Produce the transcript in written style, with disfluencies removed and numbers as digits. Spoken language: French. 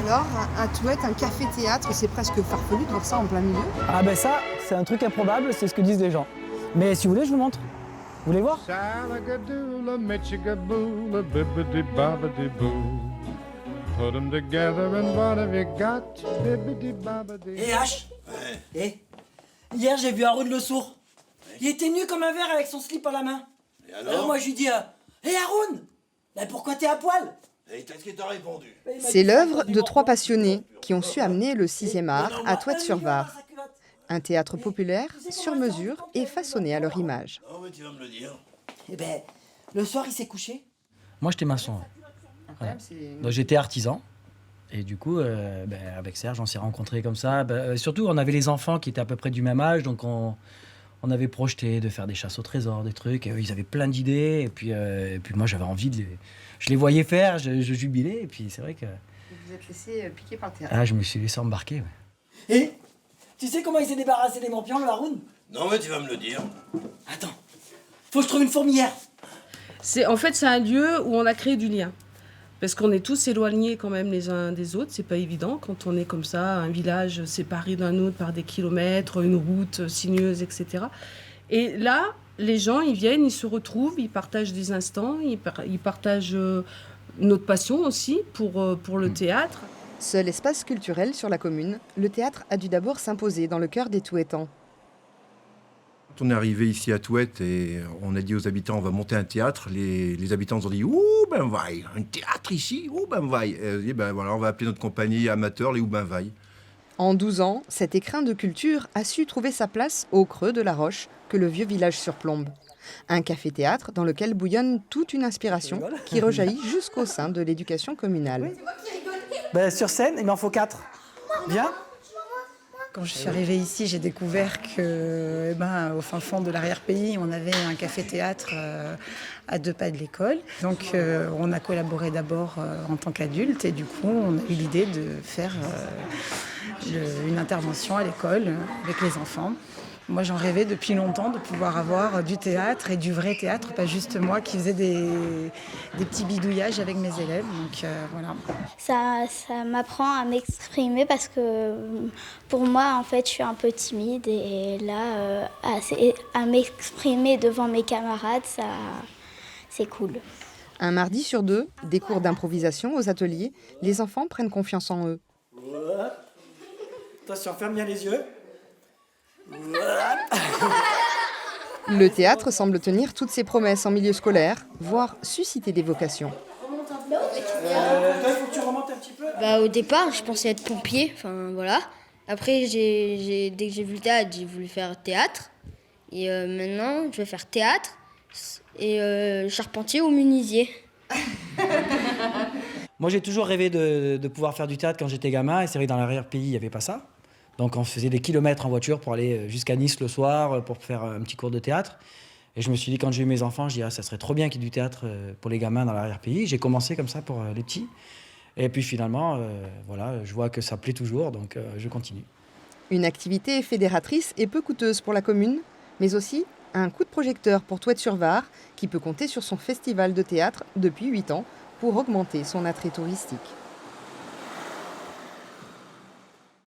Alors, un Touette, un café-théâtre, c'est presque farfelu de voir ça en plein milieu. Ah ben ça, c'est un truc improbable, c'est ce que disent les gens. Mais si vous voulez, je vous montre. Vous voulez voir? Shalagadoola, mitchigaboola, bibbidi-bobbidi-boo. Put 'em together and what have you got? Bibbidi-bobbidi. Eh H. Eh. Hier j'ai vu Haroun le sourd. Il était nu comme un verre avec son slip à la main. Et Alors moi je lui dis Hé Haroun, mais pourquoi t'es à poil? Et qu'est-ce qu'il t'a répondu? C'est l'œuvre de trois passionnés qui ont su amener le 6e art à Touette-sur-Var. Un théâtre populaire, sur mesure et façonné à leur image. Oh, mais tu vas me le dire. Eh ben, le soir il s'est couché. Moi, j'étais maçon. Voilà. Donc, j'étais artisan. Et du coup, avec Serge, on s'est rencontrés comme ça. Surtout, on avait les enfants qui étaient à peu près du même âge. Donc, on avait projeté de faire des chasses au trésor, des trucs. Et eux, ils avaient plein d'idées. Et puis moi, j'avais envie de les... Je les voyais faire, je jubilais. Et puis, c'est vrai que... Vous êtes laissé piquer par le théâtre. Ah, je me suis laissé embarquer. Ouais. Et tu sais comment il s'est débarrassé des morpions, le Haroun? Non, mais tu vas me le dire. Attends, faut que je trouve une fourmilière. C'est un lieu où on a créé du lien. Parce qu'on est tous éloignés quand même les uns des autres, c'est pas évident quand on est comme ça, un village séparé d'un autre par des kilomètres, une route sinueuse, etc. Et là, les gens, ils viennent, ils se retrouvent, ils partagent des instants, ils partagent notre passion aussi pour le théâtre. Seul espace culturel sur la commune, le théâtre a dû d'abord s'imposer dans le cœur des Touettans. Quand on est arrivé ici à Touette et on a dit aux habitants on va monter un théâtre, les habitants nous ont dit ouh ben vaille, un théâtre ici, ouh ben vaille. Et on a dit ben voilà, on va appeler notre compagnie amateur les ouh ben vaille. En 12 ans, cet écrin de culture a su trouver sa place au creux de la roche que le vieux village surplombe. Un café-théâtre dans lequel bouillonne toute une inspiration qui rejaillit jusqu'au sein de l'éducation communale. Sur scène, il m'en faut 4. Bien? Quand je suis arrivée ici, j'ai découvert que, au fin fond de l'arrière-pays, on avait un café-théâtre à 2 pas de l'école. Donc, on a collaboré d'abord en tant qu'adulte et du coup, on a eu l'idée de faire une intervention à l'école avec les enfants. Moi, j'en rêvais depuis longtemps de pouvoir avoir du théâtre et du vrai théâtre, pas juste moi qui faisais des petits bidouillages avec mes élèves. Donc, voilà. Ça m'apprend à m'exprimer parce que pour moi, en fait, je suis un peu timide et là, à m'exprimer devant mes camarades, c'est cool. Un mardi sur 2, des cours d'improvisation aux ateliers, les enfants prennent confiance en eux. Attention, ferme bien les yeux. Le théâtre semble tenir toutes ses promesses en milieu scolaire, voire susciter des vocations. Toi, il faut que tu remontes un petit peu. Au départ, je pensais être pompier, voilà. Après, dès que j'ai vu le théâtre, j'ai voulu faire théâtre. Et maintenant, je vais faire théâtre et charpentier ou menuisier. Moi, j'ai toujours rêvé de pouvoir faire du théâtre quand j'étais gamin. Et c'est vrai que dans l'arrière-pays, il n'y avait pas ça. Donc, on faisait des kilomètres en voiture pour aller jusqu'à Nice le soir pour faire un petit cours de théâtre. Et je me suis dit, quand j'ai eu mes enfants, je dis, ça serait trop bien qu'il y ait du théâtre pour les gamins dans l'arrière-pays. J'ai commencé comme ça pour les petits. Et puis finalement, je vois que ça plaît toujours, donc je continue. Une activité fédératrice et peu coûteuse pour la commune, mais aussi un coup de projecteur pour Touette-sur-Var, qui peut compter sur son festival de théâtre depuis 8 ans pour augmenter son attrait touristique.